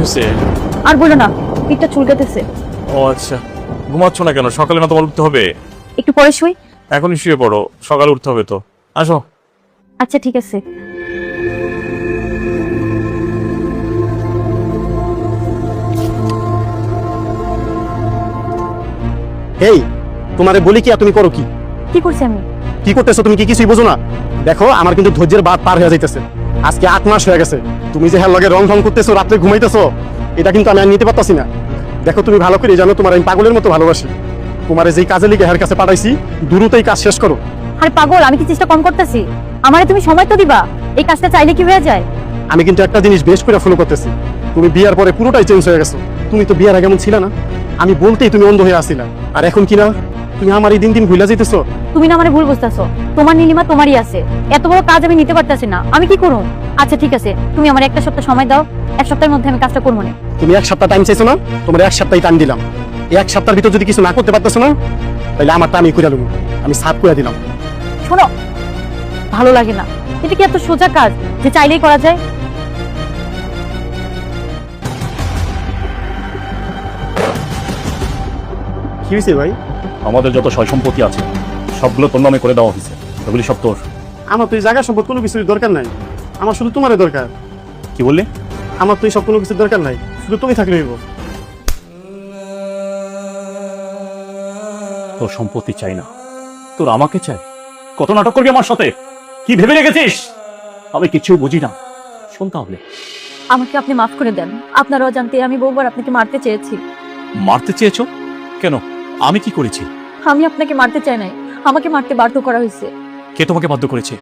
হয়েছে? আর বলো না, পিঠটা চুলকাতেছে। ও আচ্ছা, ঘুমাচ্ছ না কেন? সকালে না তোমার উঠতে হবে। একটু পরে শুই। এখনই শুয়ে পড়ো, সকালে উঠতে হবে তো। আসো। আচ্ছা ঠিক আছে। এই তোমারে বলি কি আর তুমি করো কি? কি করছি আমি? কি করতেছো তুমি? কি কিছুই বোঝো না? দেখো আমার কিন্তু ধৈর্যের বাদ পার হয়ে যাইতেছে। আজকে 8 মাস হয়ে গেছে তুমি যে হ্যাঁ লগে রং ঢং করতেছো, রাত্রে ঘুমাইতেছো, এটা কিন্তু আমি আর নিতে পারতাছি না। দেখো তুমি ভালো করে জানো তোমার আমি পাগলের মতো ভালোবাসি। তোমারে যেই কাজে লিগে হের কাছে পাঠাইছি, দ্রুতই কাজ শেষ করো। আরে পাগল, আমি কি চেষ্টা কম করতেছি? আমারে তুমি সময় তো দিবা। এই কাজটা চাইলে কি হয়ে যায়? আমি কিন্তু একটা জিনিস বেশ করে ফলো করতেছি, তুমি বিয়ার পরে পুরোটাই চেঞ্জ হয়ে গেছো। তুমি তো বিয়ার আগে এমন ছিল না, আমি বলতেই তুমি অন্ধ হয়ে আসিলা। আর এখন কি না, তুমি আমার এই দিন দিন ভুলে যাইতেছো। তুমি না মানে ভুল বুঝতেছো। তোমার নীলিমা তোমারই আছে, এত বড় কাজ আমি নিতে পারতাছি না। আমি কি করব? আচ্ছা ঠিক আছে, তুমি আমার একটা সপ্তাহ সময় দাও। এক সপ্তাহের মধ্যে আমি কাজটা করবো না। তুমি 1 সপ্তাহ টাইম চাইছো না, তোমার 1 সপ্তাহ টাইম দিলাম। এই 1 সপ্তাহের ভিতর যদি কিছু না করতে পারতেছো না, তাহলে আমারটা আমি করে লুম, আমি সাফ করে দিলাম। শোনো, ভালো লাগে না। এটা কি এত সোজা কাজ যে চাইলেই করা যায়? কি হয়েছে ভাই? আমাদের যত সয় সম্পত্তি আছে সবগুলো তোর নামে করে দেওয়া হয়েছে, ওগুলি সব তোর। আমার তো এই জায়গা সম্পদ কোনো কিছুর দরকার নাই, আমার শুধু তোমারই দরকার। কি বললি? আমার তো এই সব কোনো কিছুর দরকার নাই, শুধু তুমি থাকলে হইব। তোর সম্পত্তি চাই না, তোর আমাকে চাই। কত নাটক করবি আমার সাথে? কি ভেবে রেখেছিস? আমি কিছু বুঝি না। শোন তাহলে, আমাকে আপনি মাফ করে দেন। আপনার অজান্তে আমি বহুবার আপনাকে মারতে চেয়েছি। মারতে চেয়েছো কেন? আমি কি করেছি? আমি আপনাকে মারতে চাই নাই, আমাকে মারতে বাধ্য করা হয়েছে। কে তোমাকে বাধ্য করেছে?